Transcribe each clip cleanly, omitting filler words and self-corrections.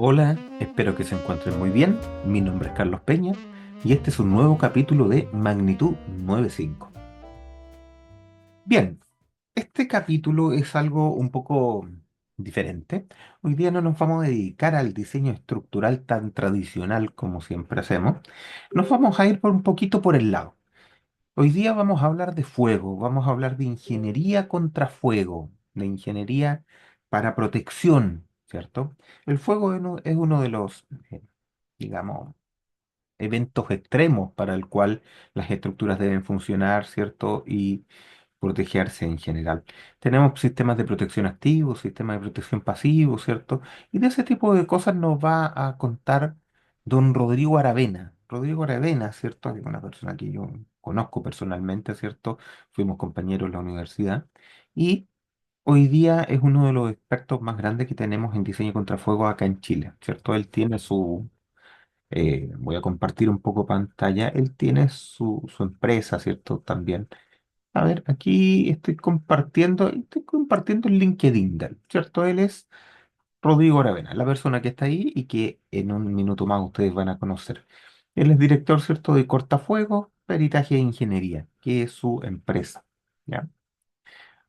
Hola, espero que se encuentren muy bien. Mi nombre es Carlos Peña y este es un nuevo capítulo de Magnitud 95. Bien, este capítulo es algo un poco diferente. Hoy día no nos vamos a dedicar al diseño estructural tan tradicional como siempre hacemos. Nos vamos a ir por un poquito por el lado. Hoy día vamos a hablar de fuego, vamos a hablar de ingeniería contra fuego, de ingeniería para protección, ¿cierto? El fuego es uno de los, digamos, eventos extremos para el cual las estructuras deben funcionar, ¿cierto? Y protegerse en general. Tenemos sistemas de protección activos, sistemas de protección pasivos, ¿cierto? Y de ese tipo de cosas nos va a contar don Rodrigo Aravena. Rodrigo Aravena, ¿cierto? Que es una persona que yo conozco personalmente, ¿cierto? Fuimos compañeros en la universidad. Y hoy día es uno de los expertos más grandes que tenemos en diseño contrafuego acá en Chile, ¿cierto? Él tiene voy a compartir un poco pantalla. Él tiene su empresa, ¿cierto? También. A ver, aquí estoy compartiendo el LinkedIn de él, ¿cierto? Él es Rodrigo Aravena, la persona que está ahí y que en un minuto más ustedes van a conocer. Él es director, ¿cierto? De Cortafuegos, Peritaje e Ingeniería, que es su empresa. ¿Ya?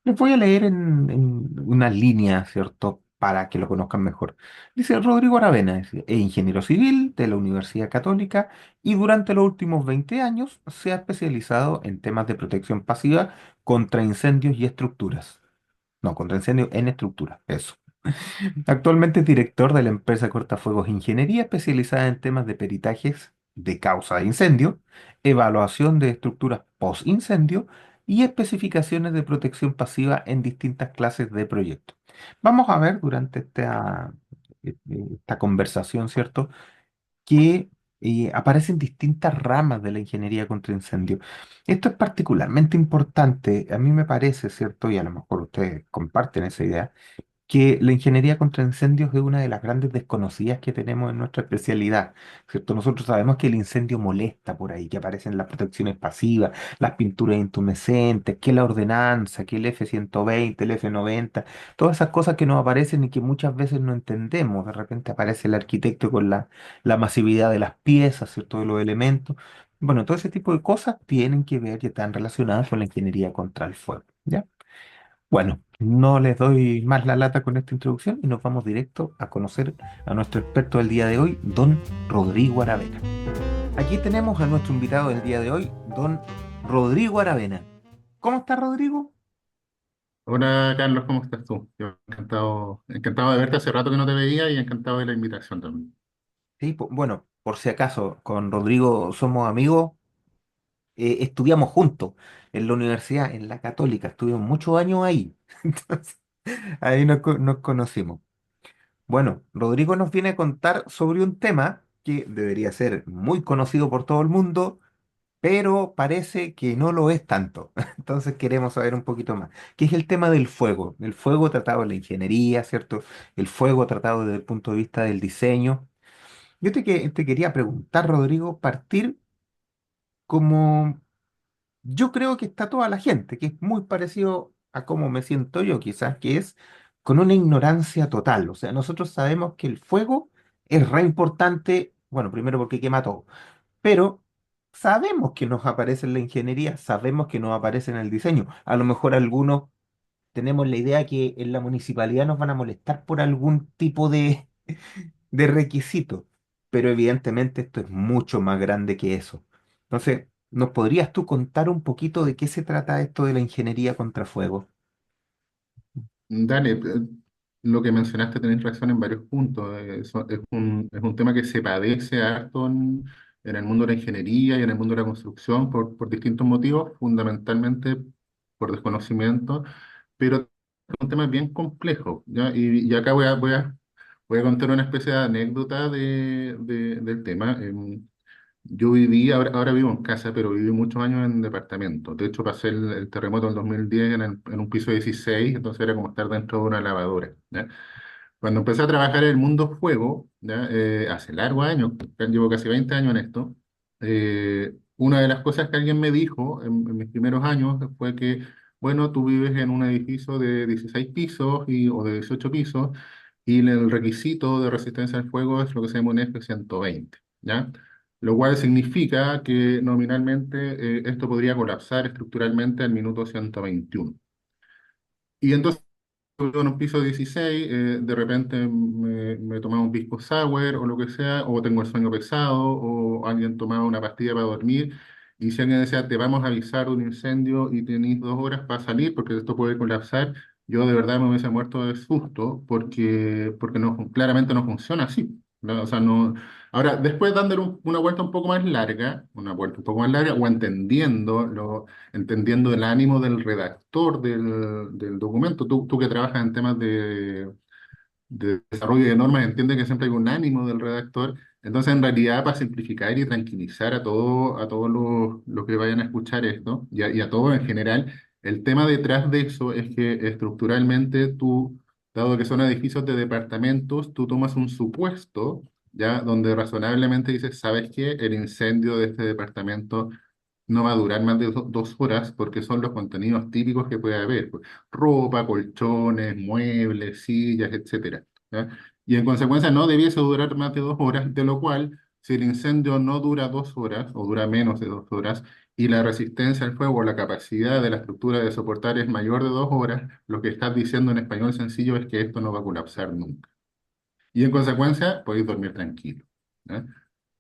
Les voy a leer en una línea, ¿cierto? Para que lo conozcan mejor. Dice Rodrigo Aravena, es ingeniero civil de la Universidad Católica y durante los últimos 20 años se ha especializado en temas de protección pasiva contra incendios y estructuras. No, contra incendios en estructuras, eso. Actualmente es director de la empresa Cortafuegos Ingeniería, especializada en temas de peritajes de causa de incendio, evaluación de estructuras post-incendio y especificaciones de protección pasiva en distintas clases de proyectos. Vamos a ver durante esta conversación, ¿cierto?, que aparecen distintas ramas de la ingeniería contra incendio. Esto es particularmente importante, a mí me parece, ¿cierto? Y a lo mejor ustedes comparten esa idea que la ingeniería contra incendios es una de las grandes desconocidas que tenemos en nuestra especialidad, ¿cierto? Nosotros sabemos que el incendio molesta por ahí, que aparecen las protecciones pasivas, las pinturas intumescentes, que la ordenanza, que el F-120, el F-90, todas esas cosas que nos aparecen y que muchas veces no entendemos. De repente aparece el arquitecto con la masividad de las piezas, ¿cierto? De los elementos. Bueno, todo ese tipo de cosas tienen que ver y están relacionadas con la ingeniería contra el fuego, ¿ya? Bueno, no les doy más la lata con esta introducción y nos vamos directo a conocer a nuestro experto del día de hoy, don Rodrigo Aravena. Aquí tenemos a nuestro invitado del día de hoy, don Rodrigo Aravena. ¿Cómo está, Rodrigo? Hola Carlos, ¿cómo estás tú? Yo encantado de verte, hace rato que no te veía y encantado de la invitación también. Sí, bueno, por si acaso, con Rodrigo somos amigos, estudiamos juntos en la universidad, en la Católica, estuvimos muchos años ahí. Entonces, ahí nos conocimos. Bueno, Rodrigo nos viene a contar sobre un tema que debería ser muy conocido por todo el mundo, pero parece que no lo es tanto. Entonces queremos saber un poquito más, que es el tema del fuego. El fuego tratado en la ingeniería, ¿cierto? El fuego tratado desde el punto de vista del diseño. Yo te quería preguntar, Rodrigo, partir como yo creo que está toda la gente, que es muy parecido a cómo me siento yo, quizás, que es con una ignorancia total. O sea, nosotros sabemos que el fuego es re importante, bueno, primero porque quema todo, pero sabemos que nos aparece en la ingeniería, sabemos que nos aparece en el diseño. A lo mejor algunos tenemos la idea que en la municipalidad nos van a molestar por algún tipo de requisito, pero evidentemente esto es mucho más grande que eso. Entonces, ¿nos podrías tú contar un poquito de qué se trata esto de la ingeniería contra fuego? Dale, lo que mencionaste tenés razón en varios puntos. Es un tema que se padece harto en el mundo de la ingeniería y en el mundo de la construcción por distintos motivos, fundamentalmente por desconocimiento, pero es un tema bien complejo, ¿ya? Y acá voy a contar una especie de anécdota del tema. Yo ahora vivo en casa, pero viví muchos años en departamento. De hecho, pasé el terremoto del 2010 en un piso 16, entonces era como estar dentro de una lavadora, ¿ya? Cuando empecé a trabajar en el mundo fuego, ¿ya? Hace largos años, llevo casi 20 años en esto, una de las cosas que alguien me dijo en mis primeros años fue que, bueno, tú vives en un edificio de 16 pisos o de 18 pisos y el requisito de resistencia al fuego es lo que se llama un F-120, ¿ya? Lo cual significa que nominalmente esto podría colapsar estructuralmente al minuto 121. Y entonces vivo en un piso 16, de repente me tomaba un pisco sour o lo que sea, o tengo el sueño pesado, o alguien tomaba una pastilla para dormir, y si alguien decía, te vamos a avisar de un incendio y tenéis 2 horas para salir porque esto puede colapsar, yo de verdad me hubiese muerto de susto porque no, claramente no funciona así, ¿no? O sea, no. Ahora, después dándole una vuelta un poco más larga, una vuelta un poco más larga, o entendiendo el ánimo del redactor del documento. Tú que trabajas en temas de desarrollo de normas, entiendes que siempre hay un ánimo del redactor. Entonces, en realidad, para simplificar y tranquilizar a todos los que vayan a escuchar esto y a todos en general, el tema detrás de eso es que estructuralmente tú, dado que son edificios de departamentos, tú tomas un supuesto, ya donde razonablemente dices, ¿sabes qué? El incendio de este departamento no va a durar más de 2 horas porque son los contenidos típicos que puede haber, pues, ropa, colchones, muebles, sillas, etcétera, ¿ya? Y en consecuencia no debiese durar más de 2 horas, de lo cual, si el incendio no dura 2 horas o dura menos de 2 horas y la resistencia al fuego o la capacidad de la estructura de soportar es mayor de 2 horas, lo que estás diciendo en español sencillo es que esto no va a colapsar nunca. Y en consecuencia podéis dormir tranquilo, ¿ya?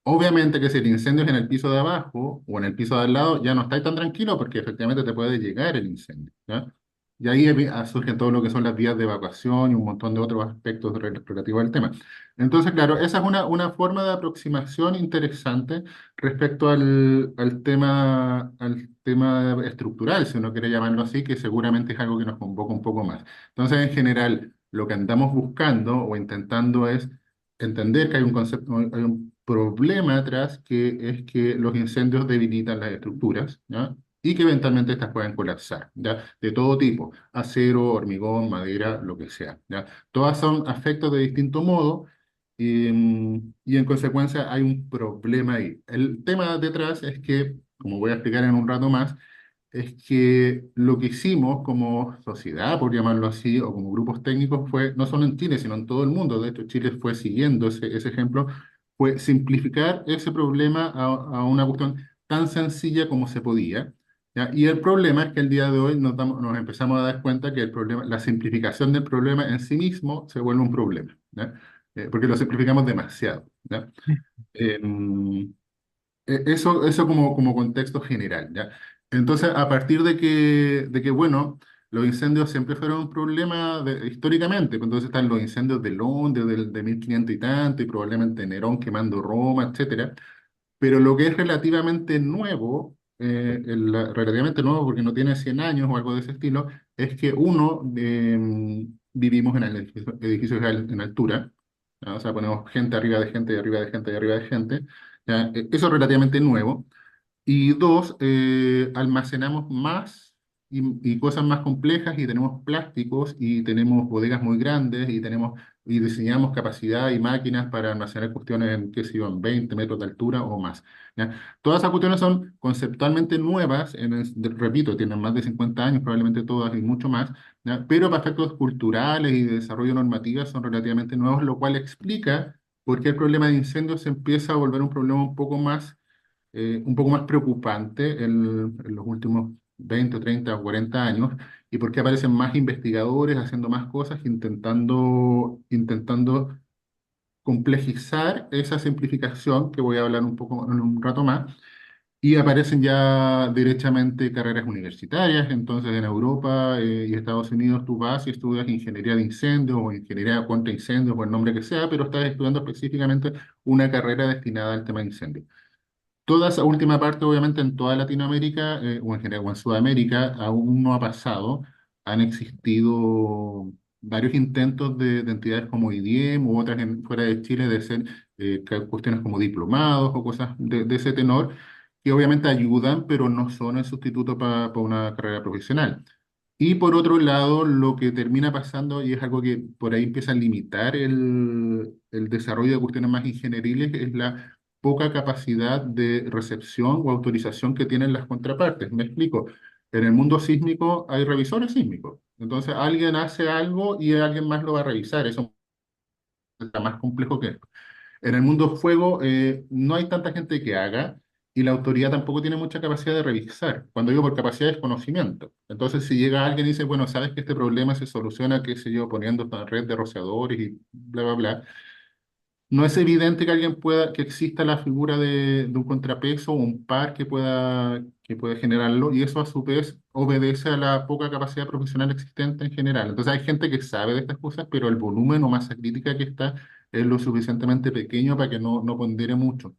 Obviamente que si el incendio es en el piso de abajo o en el piso de al lado, ya no estáis tan tranquilo porque efectivamente te puede llegar el incendio, ¿ya? Y ahí surgen todo lo que son las vías de evacuación y un montón de otros aspectos relativos al tema. Entonces, claro, esa es una forma de aproximación interesante respecto al tema estructural, si uno quiere llamarlo así, que seguramente es algo que nos convoca un poco más. Entonces, en general, lo que andamos buscando o intentando es entender que hay un concepto, hay un problema atrás que es que los incendios debilitan las estructuras, ¿ya? Y que eventualmente estas pueden colapsar, ¿ya? De todo tipo, acero, hormigón, madera, lo que sea, ¿ya? Todas son afectos de distinto modo y en consecuencia hay un problema ahí. El tema detrás es que, como voy a explicar en un rato más, es que lo que hicimos como sociedad, por llamarlo así, o como grupos técnicos, fue, no solo en Chile, sino en todo el mundo, de hecho Chile fue siguiendo ese ejemplo, fue simplificar ese problema a una cuestión tan sencilla como se podía, ¿ya? Y el problema es que el día de hoy nos empezamos a dar cuenta que el problema, la simplificación del problema en sí mismo se vuelve un problema, ¿ya? Porque lo simplificamos demasiado, ¿ya? Em, eso como contexto general, ¿ya? Entonces, a partir de que, bueno, los incendios siempre fueron un problema históricamente, pues entonces están los incendios de Londres de 1500 y tanto, y probablemente Nerón quemando Roma, etcétera, pero lo que es relativamente nuevo, relativamente nuevo porque no tiene 100 años o algo de ese estilo, es que vivimos en el edificios en altura, ¿ya? O sea, ponemos gente arriba de gente y arriba de gente y arriba de gente, ¿ya? Eso es relativamente nuevo. Y dos, almacenamos más y cosas más complejas y tenemos plásticos y tenemos bodegas muy grandes y diseñamos capacidad y máquinas para almacenar cuestiones en, qué sé yo, en 20 metros de altura o más, ¿ya? Todas esas cuestiones son conceptualmente nuevas, repito, tienen más de 50 años, probablemente todas y mucho más, ¿ya? Pero para efectos culturales y de desarrollo normativo son relativamente nuevos, lo cual explica por qué el problema de incendios se empieza a volver un problema un poco más preocupante en los últimos 20, 30 o 40 años y por qué aparecen más investigadores haciendo más cosas, intentando complejizar esa simplificación que voy a hablar un poco en un rato más. Y aparecen ya directamente carreras universitarias, entonces en Europa y Estados Unidos tú vas y estudias ingeniería de incendios o ingeniería contra incendios o el nombre que sea, pero estás estudiando específicamente una carrera destinada al tema de incendios. Toda esa última parte, obviamente, en toda Latinoamérica, o en general, o en Sudamérica, aún no ha pasado. Han existido varios intentos de entidades como IDIEM u otras fuera de Chile de hacer cuestiones como diplomados o cosas de ese tenor, que obviamente ayudan, pero no son el sustituto para una carrera profesional. Y por otro lado, lo que termina pasando, y es algo que por ahí empieza a limitar el desarrollo de cuestiones más ingenieriles, es la poca capacidad de recepción o autorización que tienen las contrapartes. Me explico. En el mundo sísmico hay revisores sísmicos. Entonces alguien hace algo y alguien más lo va a revisar. Eso sea más complejo que esto. En el mundo fuego no hay tanta gente que haga y la autoridad tampoco tiene mucha capacidad de revisar. Cuando digo por capacidad es conocimiento. Entonces, si llega alguien y dice, bueno, sabes que este problema se soluciona, qué sé yo, poniendo esta red de rociadores y bla, bla, bla, no es evidente que alguien pueda, que exista la figura de un contrapeso o un par que pueda generarlo, y eso a su vez obedece a la poca capacidad profesional existente en general. Entonces hay gente que sabe de estas cosas, pero el volumen o masa crítica que está es lo suficientemente pequeño para que no pondere mucho.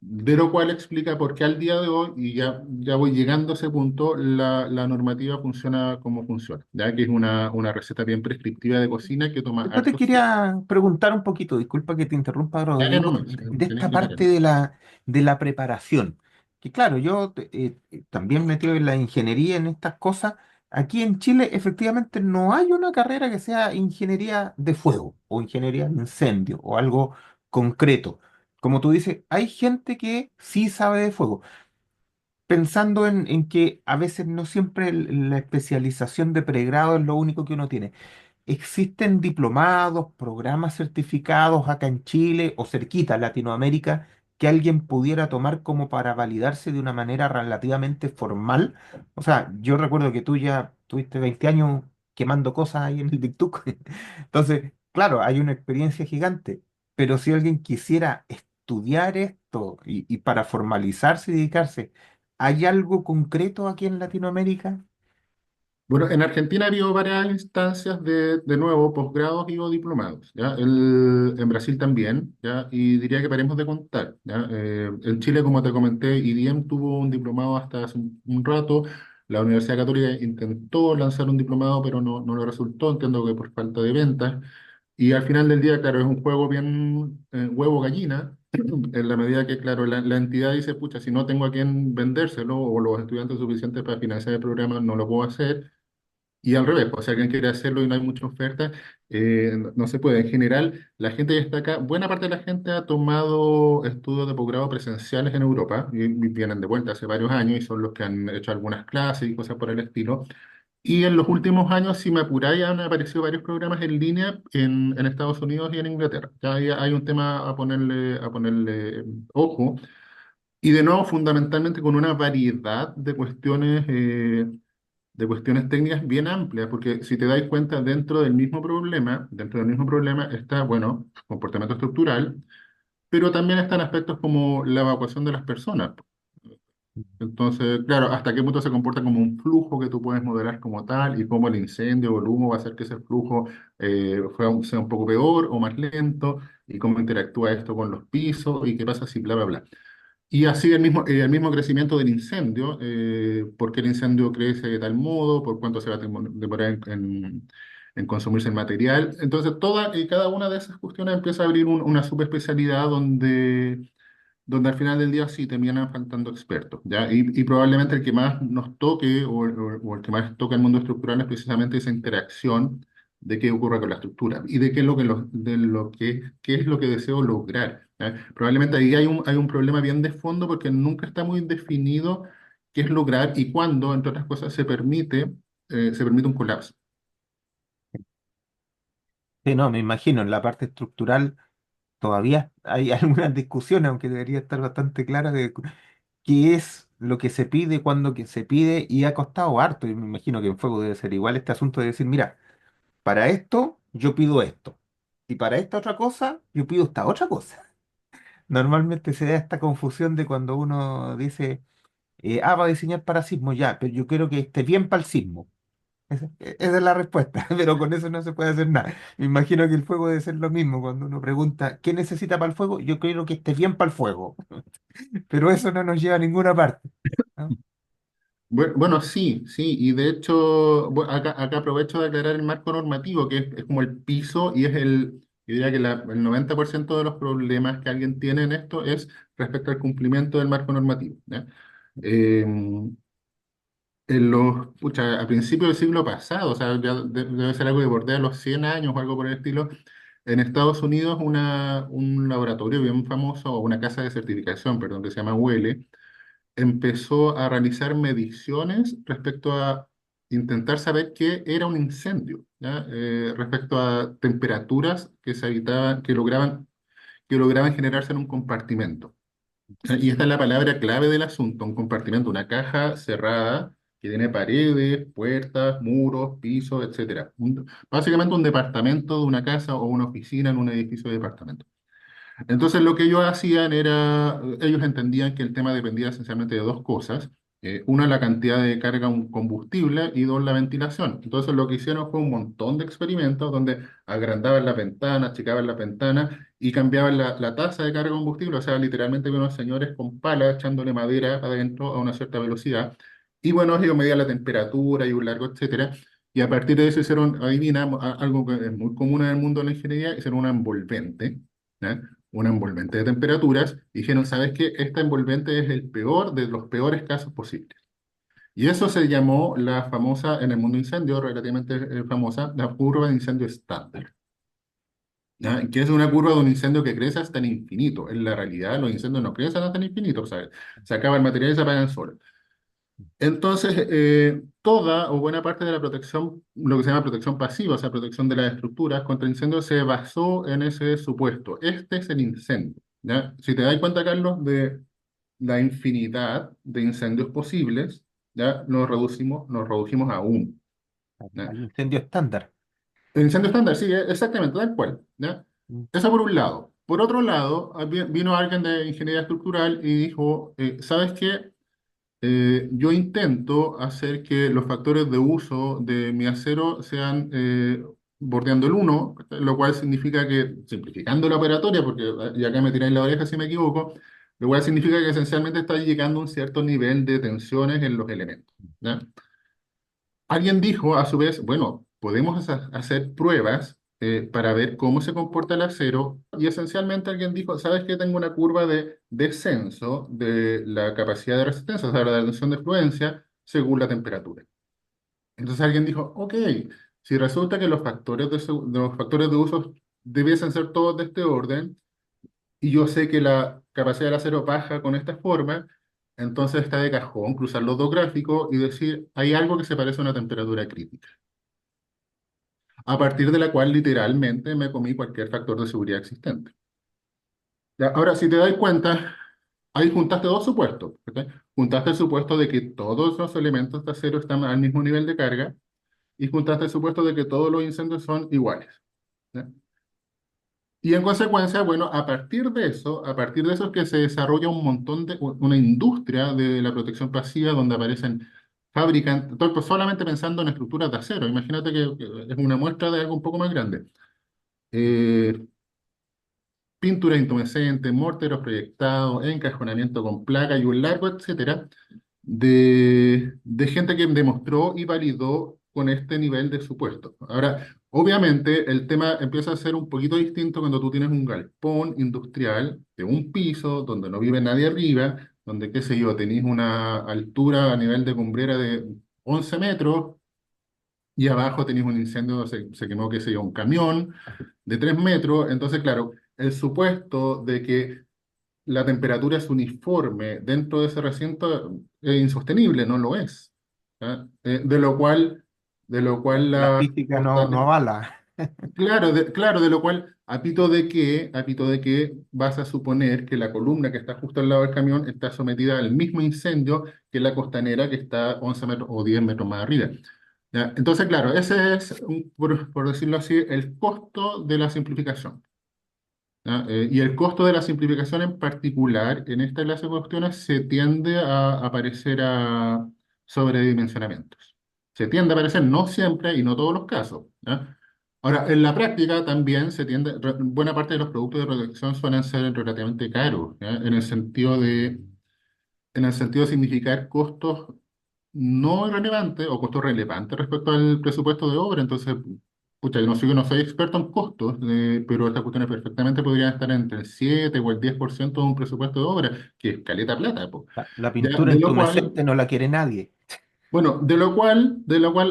De lo cual explica por qué al día de hoy, y ya voy llegando a ese punto, la normativa funciona como funciona, ya que es una receta bien prescriptiva de cocina que toma Yo te hartos tiempos. quería preguntar un poquito, disculpa que te interrumpa, Dale Rodrigo, nomás, de tenés esta que parte sacarlo. de la preparación. Que claro, yo también metido en la ingeniería en estas cosas. Aquí en Chile efectivamente no hay una carrera que sea ingeniería de fuego o ingeniería de incendio o algo concreto. Como tú dices, hay gente que sí sabe de fuego, pensando en que a veces no siempre la especialización de pregrado es lo único que uno tiene. ¿Existen diplomados, programas certificados acá en Chile o cerquita, en Latinoamérica, que alguien pudiera tomar como para validarse de una manera relativamente formal? O sea, yo recuerdo que tú ya tuviste 20 años quemando cosas ahí en el TikTok. Entonces, claro, hay una experiencia gigante, pero si alguien quisiera estudiar esto y para formalizarse y dedicarse, ¿hay algo concreto aquí en Latinoamérica? Bueno, en Argentina ha habido varias instancias de nuevo, posgrados y o diplomados, ¿ya? En Brasil también, ¿ya? Y diría que paremos de contar, ¿ya? En Chile, como te comenté, IDM tuvo un diplomado hasta hace un rato. La Universidad Católica intentó lanzar un diplomado, pero no lo resultó, entiendo que por falta de ventas. Y al final del día, claro, es un juego bien huevo-gallina, en la medida que, claro, la entidad dice, pucha, si no tengo a quién vendérselo o los estudiantes suficientes para financiar el programa, no lo puedo hacer. Y al revés, pues, si alguien quiere hacerlo y no hay mucha oferta, no se puede. En general, la gente que está acá, buena parte de la gente ha tomado estudios de posgrado presenciales en Europa y vienen de vuelta hace varios años y son los que han hecho algunas clases y cosas por el estilo. Y en los últimos años, si me apuráis, han aparecido varios programas en línea en Estados Unidos y en Inglaterra. Ya hay un tema a ponerle ojo. Y de nuevo, fundamentalmente con una variedad de cuestiones técnicas bien amplias, porque si te dais cuenta, dentro del mismo problema está, bueno, comportamiento estructural, pero también están aspectos como la evacuación de las personas. Entonces, claro, hasta qué punto se comporta como un flujo que tú puedes modelar como tal y cómo el incendio o el humo va a hacer que ese flujo sea un poco peor o más lento y cómo interactúa esto con los pisos y qué pasa si bla, bla, bla. Y así el mismo crecimiento del incendio, por qué el incendio crece de tal modo, por cuánto se va a demorar en consumirse el material. Entonces, toda y cada una de esas cuestiones empieza a abrir una subespecialidad donde al final del día sí terminan faltando expertos, ¿ya? Y probablemente el que más nos toque o el que más toca el mundo estructural es precisamente esa interacción de qué ocurre con la estructura y de qué es lo que, qué es lo que deseo lograr, ¿ya? Probablemente ahí hay un problema bien de fondo porque nunca está muy definido qué es lograr y cuándo, entre otras cosas, se permite un colapso. Sí, no, me imagino, en la parte estructural todavía hay algunas discusiones, aunque debería estar bastante clara de qué es lo que se pide, cuándo que se pide, y ha costado harto, y me imagino que en fuego debe ser igual este asunto de decir, mira, para esto yo pido esto, y para esta otra cosa yo pido esta otra cosa. Normalmente se da esta confusión de cuando uno dice, va a diseñar para sismo, ya, pero yo quiero que esté bien para el sismo. Esa es la respuesta, pero con eso no se puede hacer nada. Me imagino que el fuego debe ser lo mismo. Cuando uno pregunta, ¿qué necesita para el fuego? Yo quiero que esté bien para el fuego, pero eso no nos lleva a ninguna parte, ¿no? Bueno, sí, sí, y de hecho, acá aprovecho de aclarar el marco normativo, que es como el piso y yo diría que el 90% de los problemas que alguien tiene en esto es respecto al cumplimiento del marco normativo, ¿ya? Eh, pucha, a principios del siglo pasado, o sea, ya debe ser algo que bordea los 100 años o algo por el estilo, en Estados Unidos un laboratorio bien famoso, o una casa de certificación, perdón, que se llama UL, empezó a realizar mediciones respecto a intentar saber qué era un incendio, ¿ya? Respecto a temperaturas que se habitaban, que lograban generarse en un compartimento. Y esta es la palabra clave del asunto, un compartimento, una caja cerrada que tiene paredes, puertas, muros, pisos, etcétera. Básicamente un departamento de una casa o una oficina en un edificio de departamento. Entonces lo que ellos hacían era, ellos entendían que el tema dependía esencialmente de dos cosas. Una, la cantidad de carga un combustible y dos, la ventilación. Entonces lo que hicieron fue un montón de experimentos donde agrandaban las ventanas, achicaban las ventanas y cambiaban la tasa de carga de combustible. O sea, literalmente había unos señores con palas echándole madera adentro a una cierta velocidad. Y bueno, ellos medían la temperatura y un largo, etcétera. Y a partir de eso hicieron, adivina, algo que es muy común en el mundo de la ingeniería, hicieron una envolvente. ¿Ya? Una envolvente de temperaturas, y dijeron, ¿sabes qué? Esta envolvente es el peor de los peores casos posibles. Y eso se llamó la famosa, en el mundo incendio, relativamente famosa, la curva de incendio estándar. ¿Ya? Que es una curva de un incendio que crece hasta el infinito. En la realidad, los incendios no crecen hasta el infinito, o sea, se acaba el material y se apagan solos. Entonces, toda o buena parte de la protección, lo que se llama protección pasiva, o sea, protección de las estructuras contra incendios, se basó en ese supuesto. Este es el incendio, ¿ya? Si te das cuenta, Carlos, de la infinidad de incendios posibles, ya nos redujimos a uno, ¿ya? Al incendio estándar. El incendio estándar, sí, exactamente, tal cual, ¿ya? Mm, Eso por un lado. Por otro lado, vino alguien de ingeniería estructural y dijo, ¿sabes qué? Yo intento hacer que los factores de uso de mi acero sean bordeando el uno, lo cual significa que, simplificando la operatoria, porque y acá me tiráis la oreja si me equivoco, lo cual significa que esencialmente está llegando a un cierto nivel de tensiones en los elementos. ¿Ya? Alguien dijo, a su vez, bueno, podemos hacer pruebas para ver cómo se comporta el acero y esencialmente alguien dijo, ¿sabes qué? Tengo una curva de descenso de la capacidad de resistencia, o sea, la tensión de fluencia según la temperatura. Entonces alguien dijo, ok, si resulta que los factores los factores de uso debiesen ser todos de este orden y yo sé que la capacidad del acero baja con esta forma, entonces está de cajón cruzar los dos gráficos y decir, hay algo que se parece a una temperatura crítica, a partir de la cual literalmente me comí cualquier factor de seguridad existente. Ya, ahora, si te das cuenta, ahí juntaste dos supuestos. ¿Ok? Juntaste el supuesto de que todos los elementos de acero están al mismo nivel de carga y juntaste el supuesto de que todos los incendios son iguales. ¿Ya? Y en consecuencia, bueno, a partir de eso es que se desarrolla un montón de, una industria de la protección pasiva donde aparecen fabricantes, estoy pues solamente pensando en estructuras de acero, imagínate que es una muestra de algo un poco más grande. Eh, Pintura intumescente, morteros proyectados, encajonamiento con placa y un largo, etcétera, de gente que demostró y validó con este nivel de supuesto. Ahora, obviamente, el tema empieza a ser un poquito distinto cuando tú tienes un galpón industrial de un piso, donde no vive nadie arriba, donde, qué sé yo, tenéis una altura a nivel de cumbrera de 11 metros, y abajo tenéis un incendio, se quemó, qué sé yo, un camión de 3 metros. Entonces, claro, el supuesto de que la temperatura es uniforme dentro de ese recinto es insostenible, no lo es. ¿Ya? De lo cual La la física no avala. claro, claro, de lo cual a pito de que vas a suponer que la columna que está justo al lado del camión está sometida al mismo incendio que la costanera que está 11 metros o 10 metros más arriba. ¿Ya? Entonces, claro, ese es, por decirlo así, el costo de la simplificación. ¿Ya? Y el costo de la simplificación en particular, en esta clase de cuestiones, se tiende a aparecer a sobredimensionamientos. Se tiende a aparecer, no siempre y no todos los casos. ¿Ya? Ahora, en la práctica también buena parte de los productos de protección suelen ser relativamente caros, ¿ya? En el sentido de significar costos no relevantes o costos relevantes respecto al presupuesto de obra. Entonces, pucha, yo no soy experto en costos, pero estas cuestiones perfectamente podrían estar entre el 7 o el 10% de un presupuesto de obra, que es caleta plata, po. La Ya, pintura de lo cual, intumescente no la quiere nadie. Bueno, de lo cual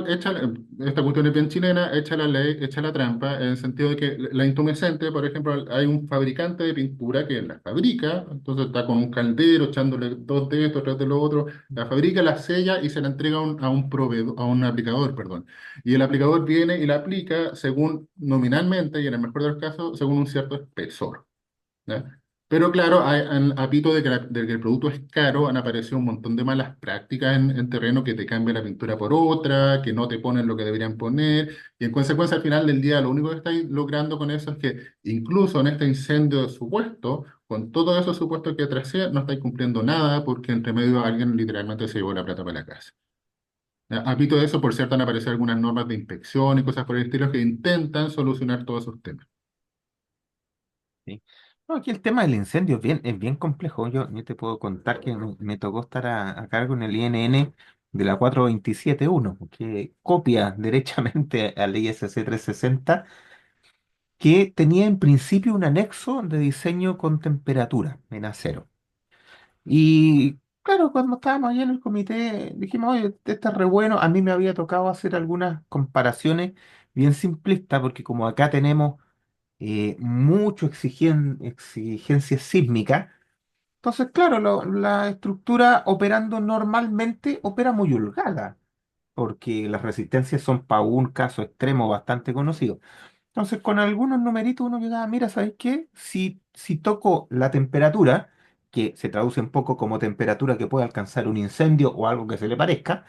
echa, esta cuestión es bien chilena, echa la ley, echa la trampa, en el sentido de que la intumescente, por ejemplo, hay un fabricante de pintura que la fabrica, entonces está con un caldero echándole dos de esto, tres de lo otro, la fabrica, la sella y se la entrega a un proveedor, a un aplicador, perdón. Y el aplicador viene y la aplica según nominalmente, y en el mejor de los casos, según un cierto espesor. ¿Ya? Pero claro, a pito de que el producto es caro, han aparecido un montón de malas prácticas en terreno que te cambian la pintura por otra, que no te ponen lo que deberían poner, y en consecuencia al final del día lo único que estáis logrando con eso es que incluso en este incendio supuesto, con todos esos supuestos que tracé, no estáis cumpliendo nada porque entre medio alguien literalmente se llevó la plata para la casa. ¿Ya? A pito de eso, por cierto, han aparecido algunas normas de inspección y cosas por el estilo que intentan solucionar todos esos temas. ¿Sí? No, aquí el tema del incendio es bien complejo. Yo te puedo contar que me tocó estar a cargo en el INN de la 427.1, que copia derechamente al ISC 360, que tenía en principio un anexo de diseño con temperatura en acero. Y claro, cuando estábamos ahí en el comité, dijimos, oye, este está re bueno. A mí me había tocado hacer algunas comparaciones bien simplistas, porque como acá tenemos mucho exigencia sísmica, entonces, claro, la estructura operando normalmente opera muy holgada, porque las resistencias son para un caso extremo bastante conocido. Entonces, con algunos numeritos uno llegaba, mira, ¿sabes qué? Si toco la temperatura, que se traduce un poco como temperatura que puede alcanzar un incendio o algo que se le parezca,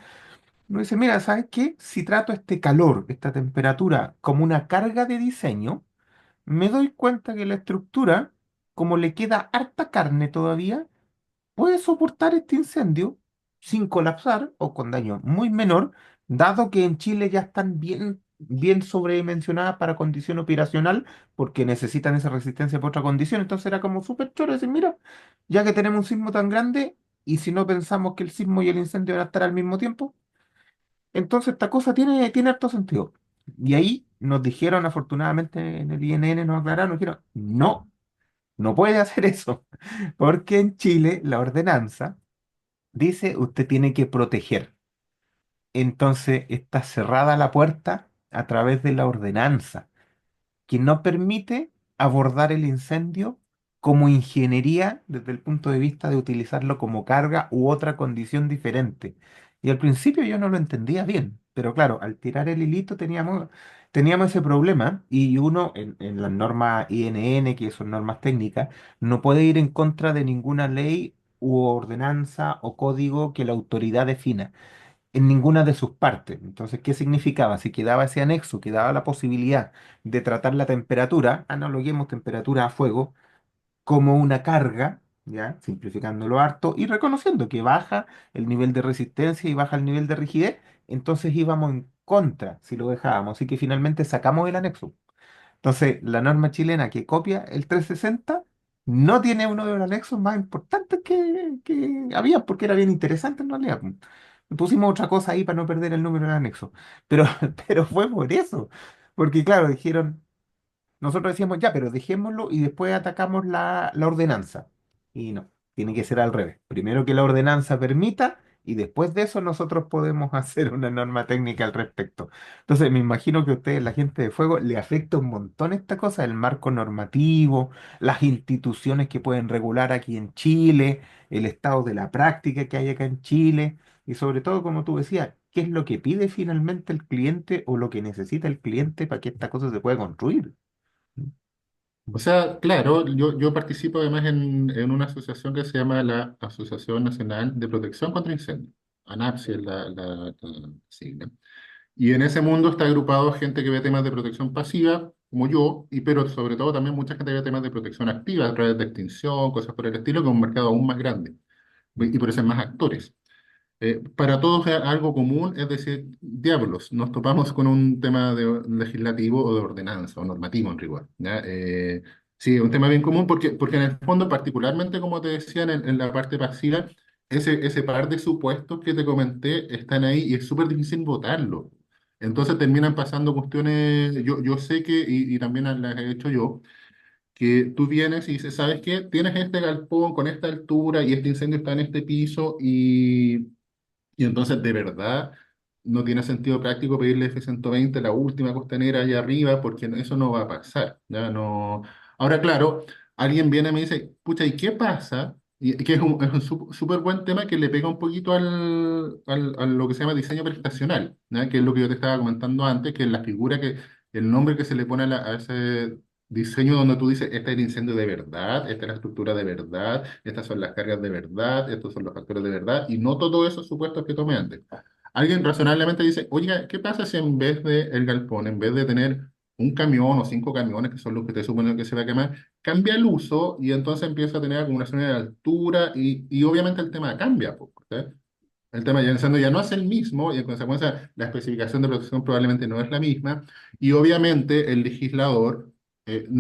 uno dice, mira, ¿sabes qué? Si trato este calor, esta temperatura como una carga de diseño, me doy cuenta que la estructura, como le queda harta carne todavía, puede soportar este incendio sin colapsar o con daño muy menor, dado que en Chile ya están bien sobredimensionadas para condición operacional, porque necesitan esa resistencia por otra condición. Entonces era como súper choro decir, mira, ya que tenemos un sismo tan grande, y si no pensamos que el sismo y el incendio van a estar al mismo tiempo, entonces esta cosa tiene harto sentido. Y ahí nos dijeron, afortunadamente en el INN nos aclararon, nos dijeron, no, no puede hacer eso, porque en Chile la ordenanza dice usted tiene que proteger. Entonces está cerrada la puerta a través de la ordenanza, que no permite abordar el incendio como ingeniería desde el punto de vista de utilizarlo como carga u otra condición diferente. Y al principio yo no lo entendía bien, pero claro, al tirar el hilito teníamos ese problema y uno en las normas INN, que son normas técnicas, no puede ir en contra de ninguna ley u ordenanza o código que la autoridad defina en ninguna de sus partes. Entonces, ¿qué significaba? Si quedaba ese anexo, quedaba la posibilidad de tratar la temperatura, analoguemos temperatura a fuego, como una carga, ¿ya? Simplificándolo harto y reconociendo que baja el nivel de resistencia y baja el nivel de rigidez, entonces íbamos en contra si lo dejábamos. Así que finalmente sacamos el anexo. Entonces, la norma chilena que copia el 360 no tiene uno de los anexos más importantes que había, porque era bien interesante en realidad. Pusimos otra cosa ahí para no perder el número del anexo. Pero, pero fue por eso. Porque claro, dijeron, nosotros decíamos, ya, pero dejémoslo y después atacamos la ordenanza. Y no, tiene que ser al revés. Primero que la ordenanza permita y después de eso nosotros podemos hacer una norma técnica al respecto. Entonces, me imagino que a ustedes, la gente de fuego, le afecta un montón esta cosa, el marco normativo, las instituciones que pueden regular aquí en Chile, el estado de la práctica que hay acá en Chile y sobre todo, como tú decías, qué es lo que pide finalmente el cliente o lo que necesita el cliente para que esta cosa se pueda construir. O sea, claro, yo participo además en una asociación que se llama la Asociación Nacional de Protección contra Incendios. ANAPSI es la sigla. Y en ese mundo está agrupado gente que ve temas de protección pasiva, como yo, pero sobre todo también mucha gente que ve temas de protección activa a través de extinción, cosas por el estilo, que es un mercado aún más grande. Y por eso hay más actores. Para todos es algo común, es decir, diablos, nos topamos con un tema legislativo o de ordenanza o normativo en rigor. ¿Ya? Sí, es un tema bien común porque en el fondo, particularmente como te decía en la parte pasiva, ese par de supuestos que te comenté están ahí y es súper difícil votarlo. Entonces terminan pasando cuestiones, yo sé que, y también las he hecho yo, que tú vienes y dices, ¿sabes qué? Tienes este galpón con esta altura y este incendio está en este piso Y entonces, de verdad, no tiene sentido práctico pedirle F-120 la última costanera allá arriba, porque eso no va a pasar. ¿Ya? No. Ahora, claro, alguien viene y me dice, pucha, ¿y qué pasa? Y que es un súper buen tema que le pega un poquito a lo que se llama diseño prestacional, ¿ya? Que es lo que yo te estaba comentando antes, que es la figura el nombre que se le pone a ese diseño donde tú dices, este es el incendio de verdad, esta es la estructura de verdad, estas son las cargas de verdad, estos son los factores de verdad, y no todos esos supuestos que tomé antes. Alguien razonablemente dice, oiga, ¿qué pasa si en vez de el galpón, en vez de tener un camión o 5 camiones, que son los que te suponen que se va a quemar, cambia el uso y entonces empieza a tener acumulaciones de altura y obviamente el tema cambia, pues, ¿sí? El tema de incendio ya no es el mismo y en consecuencia la especificación de protección probablemente no es la misma y obviamente el legislador,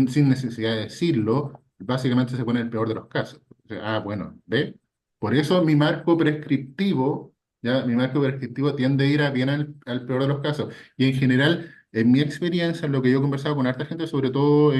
sin necesidad de decirlo, básicamente se pone el peor de los casos. O sea, bueno, ¿ve? Por eso mi marco prescriptivo, ya, mi marco prescriptivo tiende a ir a bien al peor de los casos. Y en general, en mi experiencia, en lo que yo he conversado con harta gente, sobre todo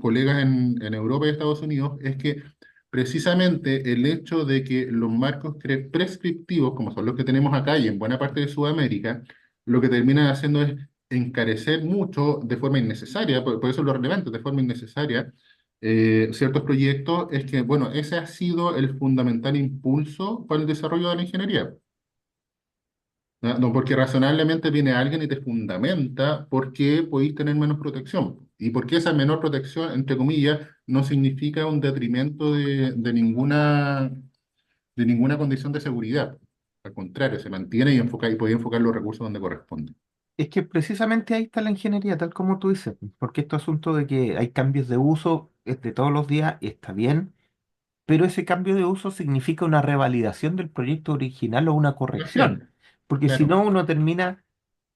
colegas en Europa y Estados Unidos, es que precisamente el hecho de que los marcos prescriptivos, como son los que tenemos acá y en buena parte de Sudamérica, lo que terminan haciendo es encarecer mucho de forma innecesaria, por eso es lo relevante, de forma innecesaria, ciertos proyectos, es que, bueno, ese ha sido el fundamental impulso para el desarrollo de la ingeniería. ¿Ya? No, porque razonablemente viene alguien y te fundamenta por qué podéis tener menos protección. Y por qué esa menor protección, entre comillas, no significa un detrimento de ninguna condición de seguridad. Al contrario, se mantiene y puede enfocar los recursos donde corresponde. Es que precisamente ahí está la ingeniería, tal como tú dices, porque este asunto de que hay cambios de uso de todos los días está bien, pero ese cambio de uso significa una revalidación del proyecto original o una corrección, También, porque si claro, no uno termina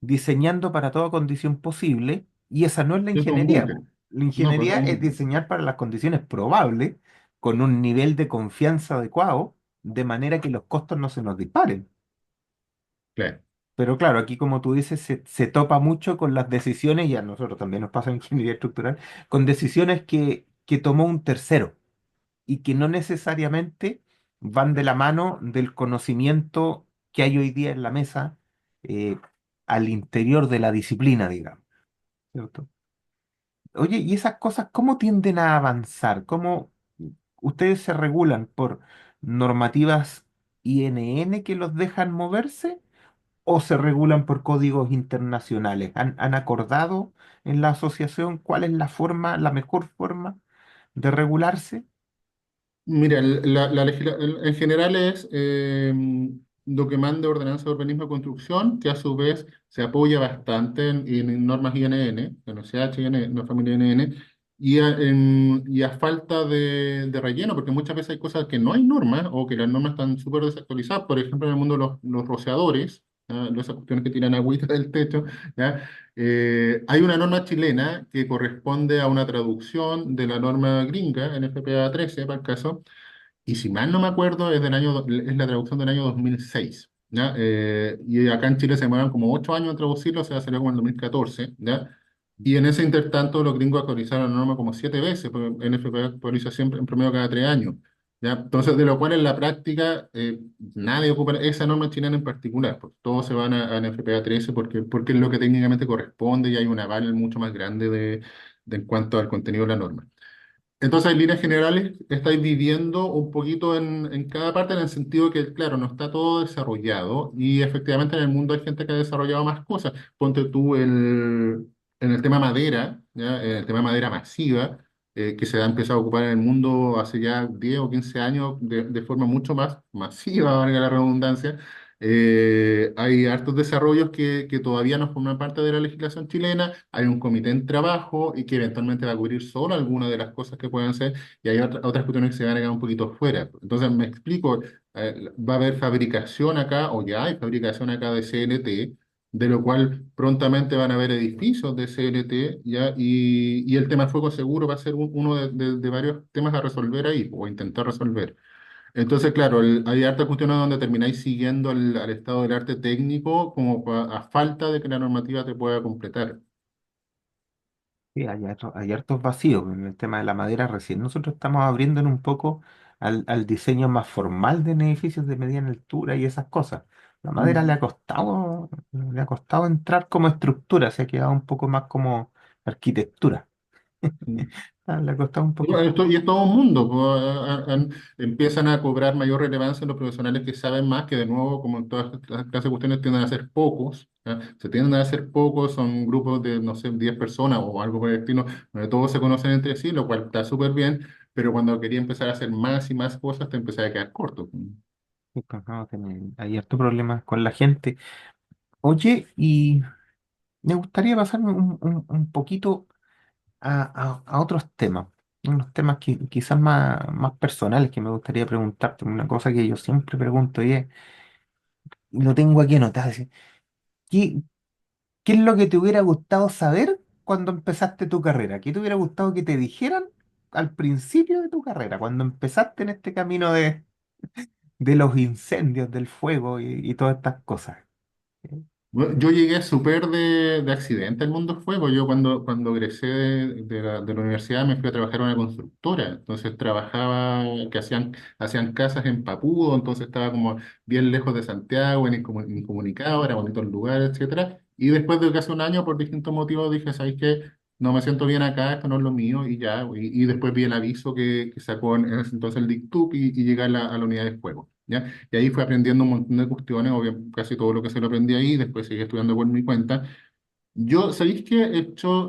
diseñando para toda condición posible y esa no es la es un ingeniería, búnker. po. La No, pues es ingeniería un es búnker. diseñar para las condiciones probables con un nivel de confianza adecuado, de manera que los costos no se nos disparen. Claro. Pero claro, aquí como tú dices, se topa mucho con las decisiones, y a nosotros también nos pasa en ingeniería estructural, con decisiones que tomó un tercero y que no necesariamente van de la mano del conocimiento que hay hoy día en la mesa eh, al interior de la disciplina, digamos, ¿cierto? Oye, ¿y esas cosas cómo tienden a avanzar? ¿Cómo ustedes se regulan por normativas INN que los dejan moverse? ¿O se regulan por códigos internacionales? ¿Han acordado en la asociación cuál es la forma, la mejor forma de regularse? Mira, en general es lo que manda Ordenanza de Urbanismo y Construcción, que a su vez se apoya bastante en normas INN, NCH, no familia INN, y a falta de relleno, porque muchas veces hay cosas que no hay normas o que las normas están súper desactualizadas. Por ejemplo, en el mundo de los rociadores, ¿ya? Esas cuestiones que tiran agüita del techo, ¿ya? Hay una norma chilena que corresponde a una traducción de la norma gringa, NFPA 13, para el caso, y si mal no me acuerdo, es la traducción del año 2006, ¿ya? Y acá en Chile se demoraron como 8 años en traducirlo, o sea, salió como en el 2014, ¿ya? Y en ese intertanto los gringos actualizaron la norma como 7 veces, porque NFPA actualiza siempre en promedio cada 3 años, ¿ya? Entonces, de lo cual en la práctica nadie ocupa esa norma chilena en particular, pues todos se van a NFPA 13 porque es lo que técnicamente corresponde y hay un aval mucho más grande en cuanto al contenido de la norma. Entonces, en líneas generales, estáis viviendo un poquito en cada parte en el sentido que, claro, no está todo desarrollado y efectivamente en el mundo hay gente que ha desarrollado más cosas. Ponte tú en el tema madera, ¿ya? En el tema madera masiva, que se ha empezado a ocupar en el mundo hace ya 10 o 15 años de forma mucho más masiva, valga la redundancia. Hay hartos desarrollos que todavía no forman parte de la legislación chilena, hay un comité en trabajo y que eventualmente va a cubrir solo algunas de las cosas que pueden ser, y hay otras cuestiones que se van a quedar un poquito fuera. Entonces, me explico, va a haber fabricación acá, o ya hay fabricación acá de CLT, de lo cual prontamente van a haber edificios de CLT, ¿ya? Y el tema fuego seguro va a ser uno de varios temas a resolver ahí, o intentar resolver. Entonces, claro, hay hartas cuestiones donde termináis siguiendo al estado del arte técnico como a falta de que la normativa te pueda completar. Sí, hay hartos vacíos en el tema de la madera recién. Nosotros estamos abriéndonos un poco al diseño más formal de edificios de mediana altura y esas cosas. La madera Mm, le ha costado entrar como estructura, se ha quedado un poco más como arquitectura. mm. Le ha costado un Y poco. bueno, y es todo un mundo, pues, empiezan a cobrar mayor relevancia los profesionales que saben más, que de nuevo, como en todas las clases de cuestiones, tienden a ser pocos, ¿ya? Se tienden a ser pocos, son grupos de, no sé, 10 personas o algo por el estilo, donde todos se conocen entre sí, lo cual está súper bien, pero cuando quería empezar a hacer más y más cosas, te empezaba a quedar corto. Sí, pues, no, hay harto problemas con la gente. Oye, y me gustaría pasarme un poquito a otros temas, unos temas que quizás más personales que me gustaría preguntarte. Una cosa que yo siempre pregunto y lo tengo aquí anotado. Así, ¿Qué, qué es lo que te hubiera gustado saber cuando empezaste tu carrera? ¿Qué te hubiera gustado que te dijeran al principio de tu carrera, cuando empezaste en este camino de los incendios, del fuego y todas estas cosas? Bueno, yo llegué súper de accidente al mundo fuego. Yo cuando egresé de la universidad me fui a trabajar en una constructora. Entonces trabajaba, hacían casas en Papudo, entonces estaba como bien lejos de Santiago, incomunicado, era bonito el lugar, etcétera. Y después de casi un año, por distintos motivos, dije, ¿sabes qué? No me siento bien acá, esto no es lo mío, y ya. Y después vi el aviso que sacó en ese entonces el DICTUC y llegué a la unidad de fuego. ¿Ya? Y ahí fui aprendiendo un montón de cuestiones, casi todo lo que se lo aprendí ahí, después seguí estudiando por mi cuenta. Yo, ¿sabéis qué?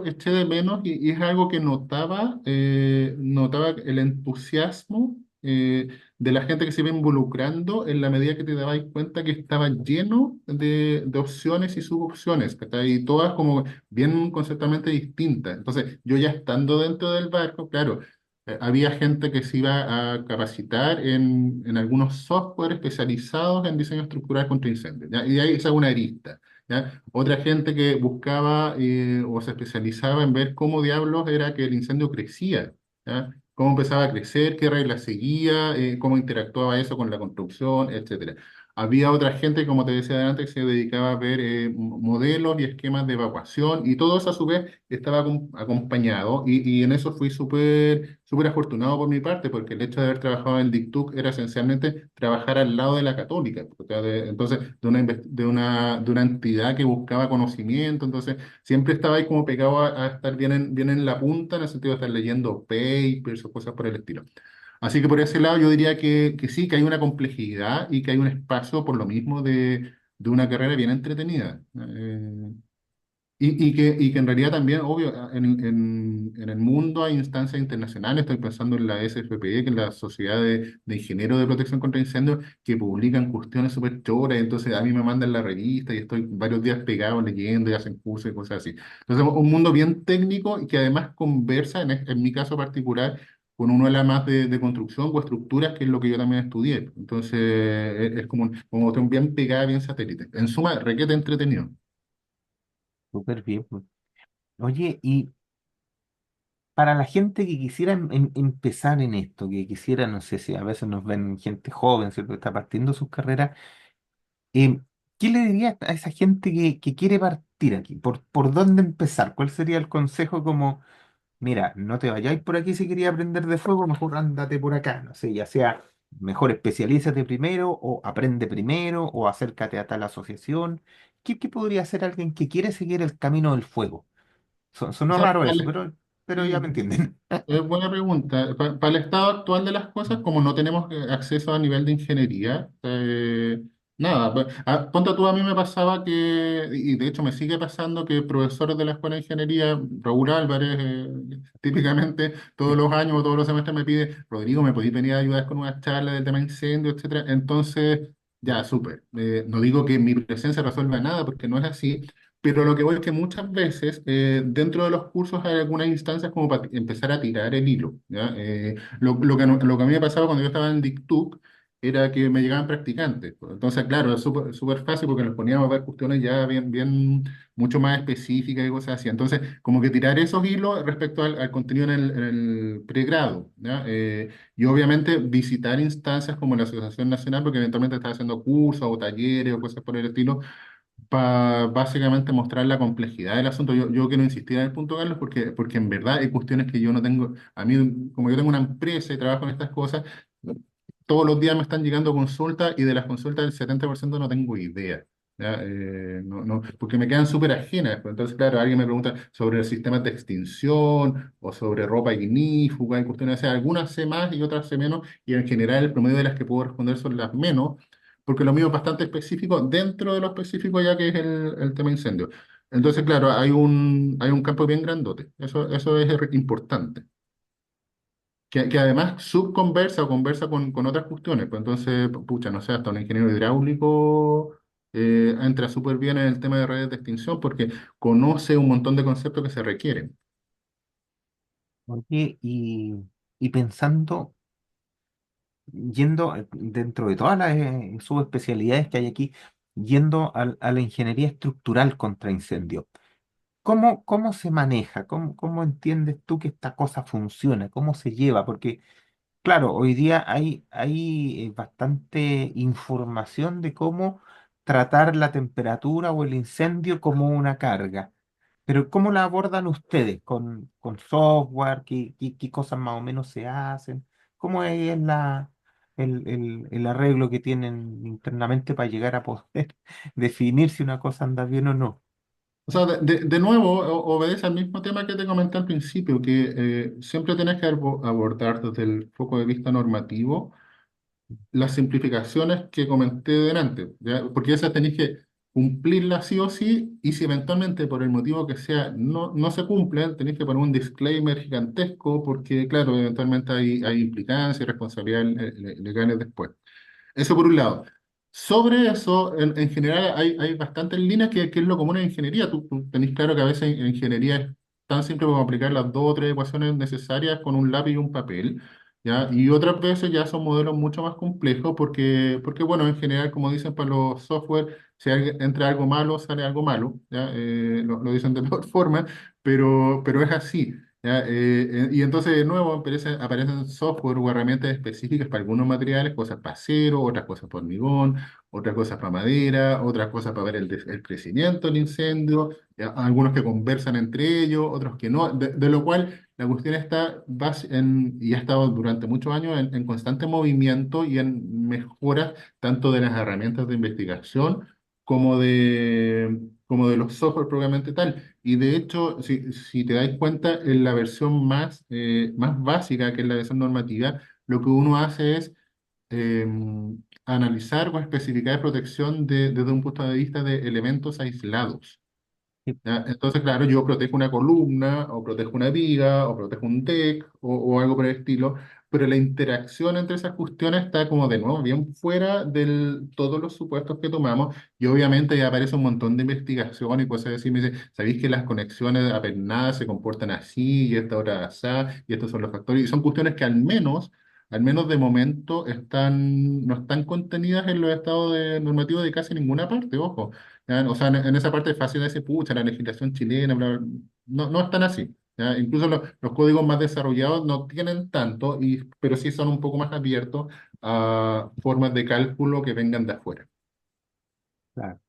Eché de menos y es algo que notaba el entusiasmo de la gente que se iba involucrando en la medida que te dabais cuenta que estaba lleno de opciones y subopciones, que ahí todas como bien conceptualmente distintas. Entonces, yo ya estando dentro del barco, claro, había gente que se iba a capacitar en algunos software especializados en diseño estructural contra incendios, ¿ya? Y ahí esa es una arista. ¿Ya? Otra gente que buscaba o se especializaba en ver cómo diablos era que el incendio crecía, ¿ya? Cómo empezaba a crecer, qué reglas seguía, cómo interactuaba eso con la construcción, etcétera. Había otra gente, como te decía antes, que se dedicaba a ver modelos y esquemas de evacuación y todo eso a su vez estaba acompañado y en eso fui súper afortunado por mi parte porque el hecho de haber trabajado en el DICTUC era esencialmente trabajar al lado de la católica, o sea, entonces de una entidad que buscaba conocimiento, entonces siempre estaba ahí como pegado a estar bien en la punta en el sentido de estar leyendo papers o cosas por el estilo. Así que por ese lado yo diría que sí, que hay una complejidad y que hay un espacio por lo mismo de una carrera bien entretenida. Y que en realidad también, obvio, en el mundo hay instancias internacionales, estoy pensando en la SFPE, que es la Sociedad de Ingenieros de Protección contra Incendios, que publican cuestiones súper choras, entonces a mí me mandan la revista y estoy varios días pegado leyendo y hacen cursos y cosas así. Entonces, un mundo bien técnico y que además conversa, en mi caso particular, con un ala más de construcción o estructuras, que es lo que yo también estudié. Entonces, es como cuestión bien pegada, bien satélite. En suma, requete entretenido. Súper bien, pues. Oye, y para la gente que quisiera empezar en esto, que quisiera, no sé si a veces nos ven gente joven, ¿cierto? Que está partiendo sus carreras, eh, ¿qué le diría a esa gente que quiere partir aquí? ¿Por dónde empezar? ¿Cuál sería el consejo como, mira, no te vayáis por aquí si querías aprender de fuego, mejor ándate por acá? No sé, ya sea mejor especialízate primero o aprende primero o acércate a tal asociación. ¿Qué podría hacer alguien que quiere seguir el camino del fuego? O Sonó sea, raro eso, pero ya me sí, entienden. es buena pregunta. Para el estado actual de las cosas, como no tenemos acceso a nivel de ingeniería, nada. Ponte tú, a mí me pasaba y de hecho me sigue pasando que profesores de la Escuela de Ingeniería, Raúl Álvarez, típicamente todos los años o todos los semestres me pide, Rodrigo, ¿me podéis venir a ayudar con una charla del tema incendio, etcétera? Entonces, ya, súper. No digo que mi presencia resuelva nada, porque no es así. Pero lo que voy es que muchas veces dentro de los cursos hay algunas instancias como para empezar a tirar el hilo, ¿ya? Lo que a mí me pasaba cuando yo estaba en DICTUC era que me llegaban practicantes, pues. Entonces, claro, es súper fácil porque nos poníamos a ver cuestiones ya bien, mucho más específicas y cosas así. Entonces, como que tirar esos hilos respecto al contenido en el pregrado, ¿ya? Y obviamente visitar instancias como la Asociación Nacional, porque eventualmente estaba haciendo cursos o talleres o cosas por el estilo para básicamente mostrar la complejidad del asunto. Yo quiero insistir en el punto, Carlos, porque en verdad hay cuestiones que yo no tengo. A mí, como yo tengo una empresa y trabajo en estas cosas, todos los días me están llegando consultas y de las consultas del 70% no tengo idea. ¿Ya? Porque me quedan súper ajenas. Pues. Entonces, claro, alguien me pregunta sobre sistemas de extinción o sobre ropa ignífuga y cuestiones así. Algunas sé más y otras sé menos, y en general el promedio de las que puedo responder son las menos, porque lo mío es bastante específico dentro de lo específico ya que es el tema incendio. Entonces, claro, hay un campo bien grandote. Eso es importante que además subconversa o conversa con otras cuestiones. Pues entonces, pucha, no sé, hasta un ingeniero hidráulico entra súper bien en el tema de redes de extinción porque conoce un montón de conceptos que se requieren. Oye, y pensando, yendo dentro de todas las subespecialidades que hay aquí, yendo a la ingeniería estructural contra incendios, ¿cómo se maneja? ¿Cómo entiendes tú que esta cosa funciona? ¿Cómo se lleva? Porque claro, hoy día hay bastante información de cómo tratar la temperatura o el incendio como una carga. Pero ¿cómo la abordan ustedes? ¿Con software? ¿Qué cosas más o menos se hacen? ¿Cómo es el arreglo que tienen internamente para llegar a poder definir si una cosa anda bien o no? O sea, de nuevo, obedece al mismo tema que te comenté al principio, que siempre tienes que abordar desde el foco de vista normativo las simplificaciones que comenté delante, ¿ya? Porque esas tenéis que cumplirlas sí o sí, y si eventualmente por el motivo que sea no se cumplen, tenéis que poner un disclaimer gigantesco, porque claro, eventualmente hay implicancias y responsabilidades legales después. Eso por un lado. Sobre eso, en general, hay bastantes líneas que es lo común en ingeniería. Tú tenés claro que a veces en ingeniería es tan simple como aplicar las dos o tres ecuaciones necesarias con un lápiz y un papel, ¿ya? Y otras veces ya son modelos mucho más complejos porque bueno, en general, como dicen para los software, si entra algo malo, sale algo malo, ¿ya? Lo dicen de peor forma, pero es así. ¿Ya? Y entonces de nuevo aparecen software o herramientas específicas para algunos materiales, cosas para acero, otras cosas para hormigón, otras cosas para madera, otras cosas para ver el crecimiento del incendio, ¿ya? Algunos que conversan entre ellos, otros que no, de lo cual la cuestión está y ha estado durante muchos años en constante movimiento y en mejoras tanto de las herramientas de investigación como de los software propiamente tal. Y de hecho, si te dais cuenta, en la versión más básica, que es la versión normativa, lo que uno hace es eh, analizar o especificar protección desde un punto de vista de elementos aislados. Sí, ¿Ya? Entonces, claro, yo protejo una columna, o protejo una viga, o protejo un deck, o algo por el estilo, pero la interacción entre esas cuestiones está como de nuevo bien fuera de todos los supuestos que tomamos, y obviamente ya aparece un montón de investigación y cosas así, me dice, ¿sabéis que las conexiones apernadas se comportan así, y esta otra así, y estos son los factores? Y son cuestiones que al menos de momento, no están contenidas en los estados normativos de casi ninguna parte, ojo. ¿Ya? O sea, en esa parte es fácil decir, pucha, la legislación chilena, bla, bla. No, no están así. ¿Ya? Incluso los códigos más desarrollados no tienen tanto, pero sí son un poco más abiertos a formas de cálculo que vengan de afuera. claro.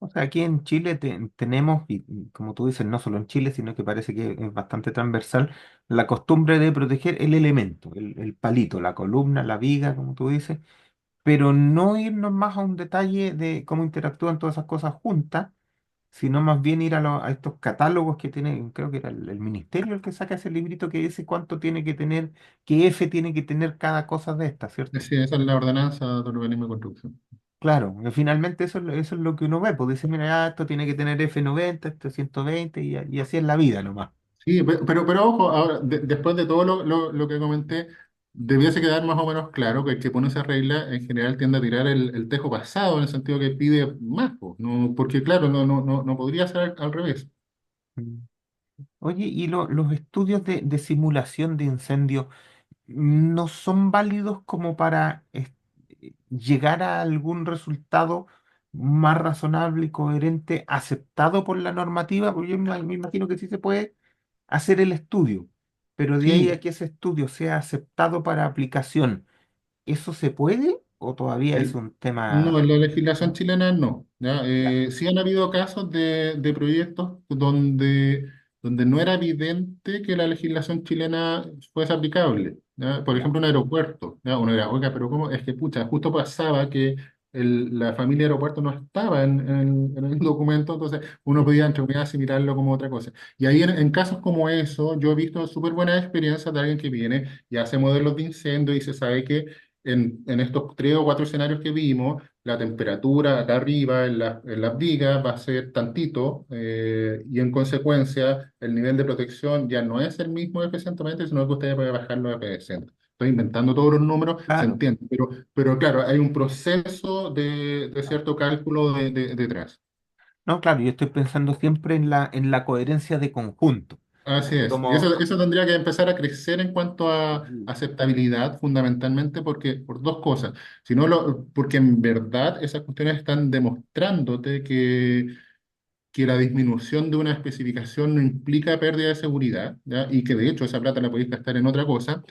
O sea, aquí en Chile tenemos, y como tú dices, no solo en Chile, sino que parece que es bastante transversal, la costumbre de proteger el elemento, el palito, la columna, la viga, como tú dices, pero no irnos más a un detalle de cómo interactúan todas esas cosas juntas, sino más bien ir a estos catálogos que tiene, creo que era el ministerio el que saca ese librito que dice cuánto tiene que tener, qué F tiene que tener cada cosa de estas, ¿cierto? Sí, esa es la ordenanza de urbanismo y construcción. Claro, que finalmente eso es lo que uno ve, pues dice, mira, esto tiene que tener F90, esto 120 y así es la vida nomás. Sí, pero ojo, ahora, después de todo lo que comenté, debiese quedar más o menos claro que el que pone esa regla en general tiende a tirar el tejo pasado, en el sentido que pide más, po, no, porque claro, no podría ser al revés. Mm. Oye, ¿y los estudios de simulación de incendio no son válidos como para llegar a algún resultado más razonable y coherente aceptado por la normativa? Porque yo me imagino que sí se puede hacer el estudio, pero de ahí a Sí, que ese estudio sea aceptado para aplicación, ¿eso se puede o todavía es el- un no, tema? en la legislación chilena no. ¿Ya? Sí han habido casos de proyectos donde donde no era evidente que la legislación chilena fuese aplicable. ¿Ya? Por Ya, ejemplo, un aeropuerto. ¿Ya? Uno era, oiga, pero ¿cómo? Es que, pucha, justo pasaba que la familia aeropuerto no estaba en el documento, entonces uno podía, entre comillas, asimilarlo como otra cosa. Y ahí en casos como eso, yo he visto súper buenas experiencias de alguien que viene y hace modelos de incendio y se sabe que en estos 3 o 4 escenarios que vimos, la temperatura acá arriba en las vigas va a ser tantito y en consecuencia el nivel de protección ya no es el mismo F-120, sino que usted puede bajarlo a F-100. Estoy inventando todos los números, se claro. entiende, pero claro, hay un proceso de cierto cálculo detrás. No, claro, yo estoy pensando siempre en la coherencia de conjunto. Así Así es. Y como, eso tendría que empezar a crecer en cuanto a aceptabilidad, fundamentalmente, por 2 cosas. Sino porque en verdad esas cuestiones están demostrándote que la disminución de una especificación no implica pérdida de seguridad, ¿ya? Y que de hecho esa plata la podéis gastar en otra cosa.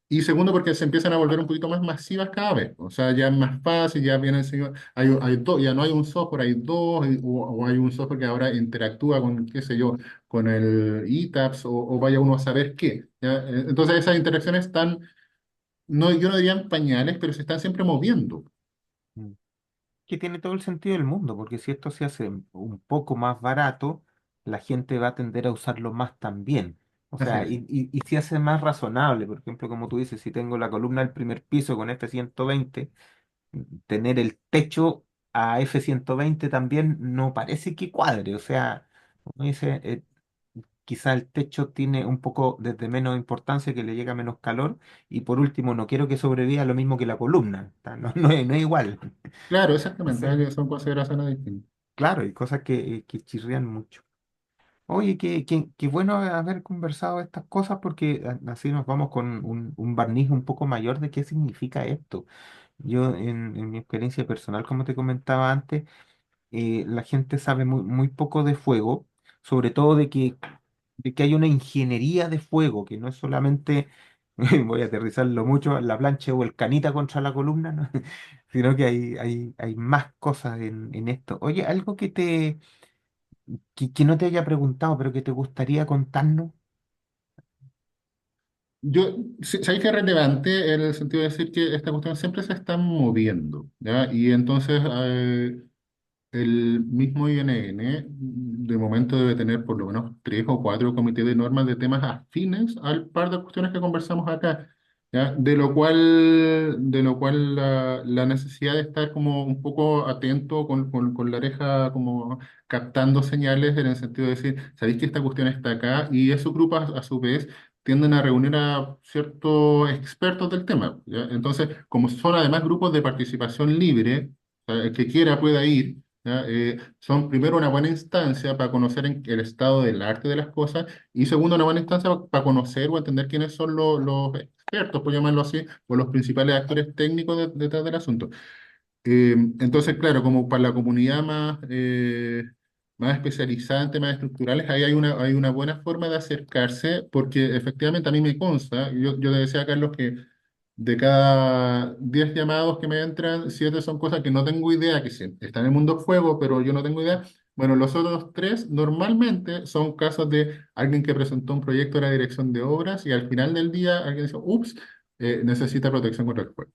Y segundo, porque se empiezan a volver un poquito más masivas cada vez. O sea, ya es más fácil, ya vienen, ya no hay un software, hay dos, o hay un software que ahora interactúa con, qué sé yo, con el ETAPS, o vaya uno a saber qué. ¿Ya? Entonces esas interacciones están, no, yo no diría en pañales, pero se están siempre moviendo. que tiene todo el sentido del mundo, porque si esto se hace un poco más barato, la gente va a tender a usarlo más también. O Así sea, es. y si hace más razonable, por ejemplo, como tú dices, si tengo la columna del primer piso con F-120, tener el techo a F-120 también no parece que cuadre. O sea, uno dice, quizá el techo tiene un poco desde menos importancia, que le llega menos calor, y por último, no quiero que sobreviva lo mismo que la columna. No, no es igual. Claro, exactamente. Entonces, Son consideraciones distintas. claro, hay cosas que chirrían mucho. Oye, qué bueno haber conversado estas cosas porque así nos vamos con un barniz un poco mayor de qué significa esto. Yo, en mi experiencia personal, como te comentaba antes, la gente sabe muy poco de fuego, sobre todo de que hay una ingeniería de fuego, que no es solamente, voy a aterrizarlo mucho, la plancha o el canita contra la columna, ¿no? Sino que hay más cosas en esto. Oye, algo que no te haya preguntado, pero que te gustaría contarnos. Sabéis que es relevante en el sentido de decir que esta cuestión siempre se está moviendo, ¿ya? Y entonces el mismo INN de momento debe tener por lo menos 3 o 4 comités de normas de temas afines al par de cuestiones que conversamos acá, ¿ya? De lo cual la necesidad de estar como un poco atento con la oreja como captando señales en el sentido de decir, sabéis que esta cuestión está acá y esos grupos a su vez tienden a reunir a ciertos expertos del tema, ¿ya? Entonces, como son además grupos de participación libre, o sea, el que quiera pueda ir, ¿ya? Son primero una buena instancia para conocer el estado del arte de las cosas y segundo una buena instancia para conocer o entender quiénes son los expertos, por llamarlo así, o los principales actores técnicos detrás del asunto. Entonces, claro, como para la comunidad más especializada en temas estructurales, ahí hay una buena forma de acercarse, porque efectivamente a mí me consta, yo le decía a Carlos que de cada 10 llamados que me entran, 7 son cosas que no tengo idea, que sí, están en el mundo fuego, pero yo no tengo idea. Bueno, los otros 3 normalmente son casos de alguien que presentó un proyecto a la dirección de obras y al final del día alguien dice, ups, necesita protección contra el fuego.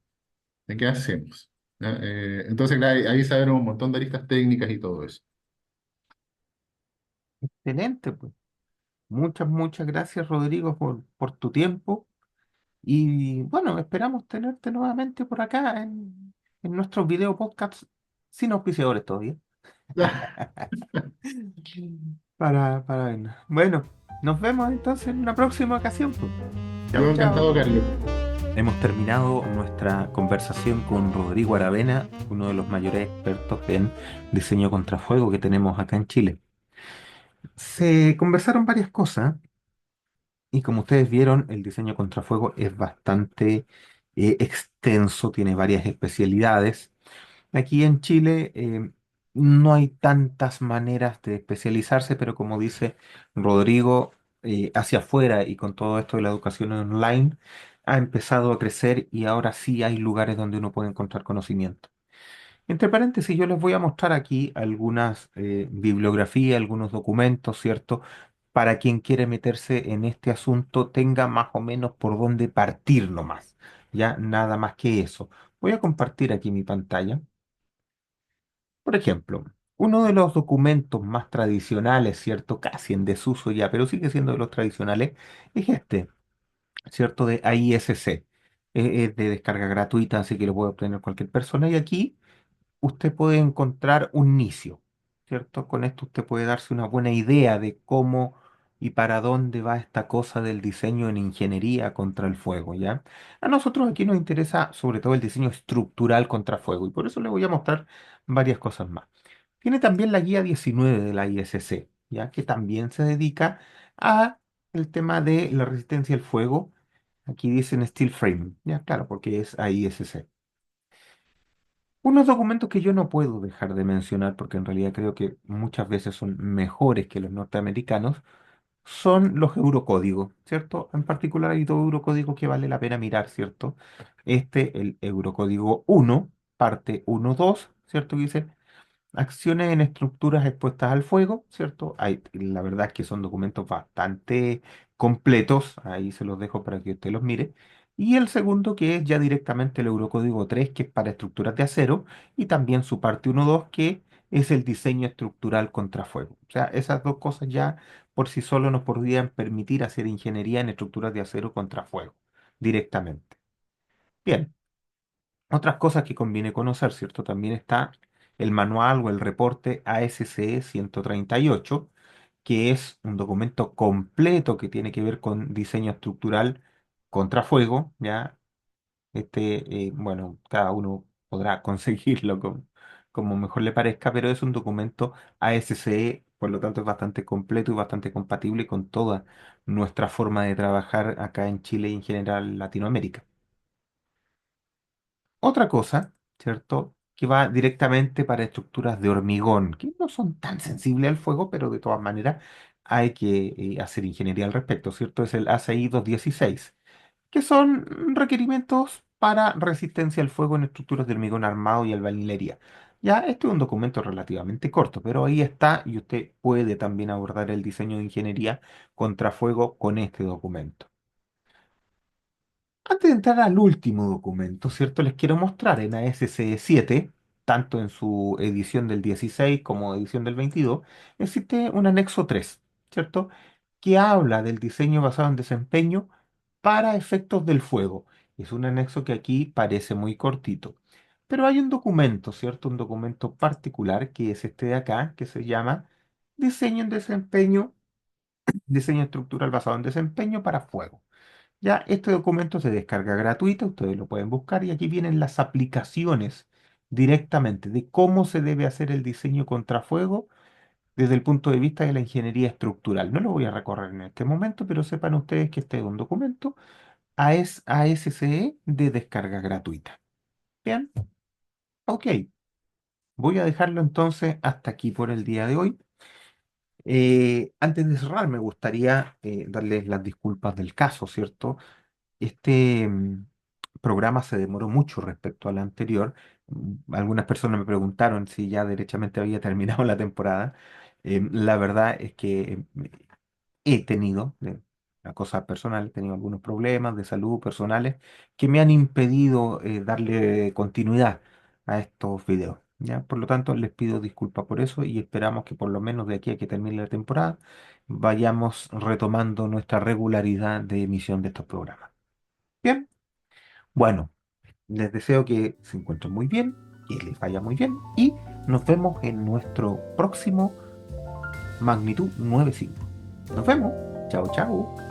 ¿De qué hacemos? ¿Ya? Entonces, claro, ahí saben un montón de aristas técnicas y todo eso. Excelente, pues. Muchas gracias, Rodrigo, por tu tiempo. Y bueno, esperamos tenerte nuevamente por acá en nuestros video podcasts sin auspiciadores todavía. Para vernos. Bueno, nos vemos entonces en una próxima ocasión, pues. Chao, Yo chao. encantado, Carlos. Hemos terminado nuestra conversación con Rodrigo Aravena, uno de los mayores expertos en diseño contrafuego que tenemos acá en Chile. Se conversaron varias cosas y como ustedes vieron, el diseño contrafuego es bastante extenso, tiene varias especialidades. Aquí en Chile no hay tantas maneras de especializarse, pero como dice Rodrigo, hacia afuera y con todo esto de la educación online, ha empezado a crecer y ahora sí hay lugares donde uno puede encontrar conocimiento. Entre paréntesis, yo les voy a mostrar aquí algunas bibliografías, algunos documentos, ¿cierto? para quien quiere meterse en este asunto tenga más o menos por dónde partir nomás. Ya nada más que eso. Voy a compartir aquí mi pantalla. Por ejemplo, uno de los documentos más tradicionales, ¿cierto? Casi en desuso ya, pero sigue siendo de los tradicionales, es este, ¿cierto? De AISC. Es de descarga gratuita, así que lo puede obtener cualquier persona. Y aquí usted puede encontrar un inicio, ¿cierto? Con esto usted puede darse una buena idea de cómo y para dónde va esta cosa del diseño en ingeniería contra el fuego, ¿ya? A nosotros aquí nos interesa sobre todo el diseño estructural contra fuego y por eso le voy a mostrar varias cosas más. Tiene también la guía 19 de la ISC, ¿ya? Que también se dedica a el tema de la resistencia al fuego. Aquí dicen steel frame, ya claro, porque es AISC. Unos documentos que yo no puedo dejar de mencionar, porque en realidad creo que muchas veces son mejores que los norteamericanos, son los eurocódigos, ¿cierto? En particular hay dos eurocódigos que vale la pena mirar, ¿cierto? El Eurocódigo 1, parte 1.2, ¿cierto? Que dice acciones en estructuras expuestas al fuego, ¿cierto? La verdad es que son documentos bastante completos, ahí se los dejo para que usted los mire. Y el segundo, que es ya directamente el Eurocódigo 3, que es para estructuras de acero, y también su parte 1.2, que es el diseño estructural contra fuego. O sea, esas dos cosas ya por sí solo nos podrían permitir hacer ingeniería en estructuras de acero contra fuego, directamente. Bien. Otras cosas que conviene conocer, ¿cierto? También está el manual o el reporte ASCE 138, que es un documento completo que tiene que ver con diseño estructural contra fuego, ¿ya? Bueno, cada uno podrá conseguirlo como mejor le parezca, pero es un documento ASCE, por lo tanto es bastante completo y bastante compatible con toda nuestra forma de trabajar acá en Chile y en general en Latinoamérica. Otra cosa, ¿cierto? Que va directamente para estructuras de hormigón, que no son tan sensibles al fuego, pero de todas maneras hay que hacer ingeniería al respecto, ¿cierto? Es el ACI 216, que son requerimientos para resistencia al fuego en estructuras de hormigón armado y albañilería. Ya, este es un documento relativamente corto, pero ahí está y usted puede también abordar el diseño de ingeniería contra fuego con este documento. Antes de entrar al último documento, ¿cierto? Les quiero mostrar en ASC 7, tanto en su edición del 16 como edición del 22, existe un anexo 3, ¿cierto? Que habla del diseño basado en desempeño para efectos del fuego. Es un anexo que aquí parece muy cortito. Pero hay un documento, ¿cierto? Un documento particular que es este de acá, que se llama Diseño en desempeño, diseño estructural basado en desempeño para fuego. Ya este documento se descarga gratuita, ustedes lo pueden buscar y aquí vienen las aplicaciones directamente de cómo se debe hacer el diseño contrafuego desde el punto de vista de la ingeniería estructural. No lo voy a recorrer en este momento, pero sepan ustedes que este es un documento ASCE de descarga gratuita. Bien, ok. Voy a dejarlo entonces hasta aquí por el día de hoy. Antes de cerrar, me gustaría darles las disculpas del caso, ¿cierto? Este programa se demoró mucho respecto al anterior. Algunas personas me preguntaron si ya derechamente había terminado la temporada. La verdad es que he tenido, una cosa personal, he tenido algunos problemas de salud personales que me han impedido darle continuidad a estos videos. ¿Ya? Por lo tanto, les pido disculpas por eso y esperamos que por lo menos de aquí a que termine la temporada vayamos retomando nuestra regularidad de emisión de estos programas. Bien, bueno, les deseo que se encuentren muy bien, que les vaya muy bien y nos vemos en nuestro próximo Magnitud 9.5. Nos vemos. Chao, chao.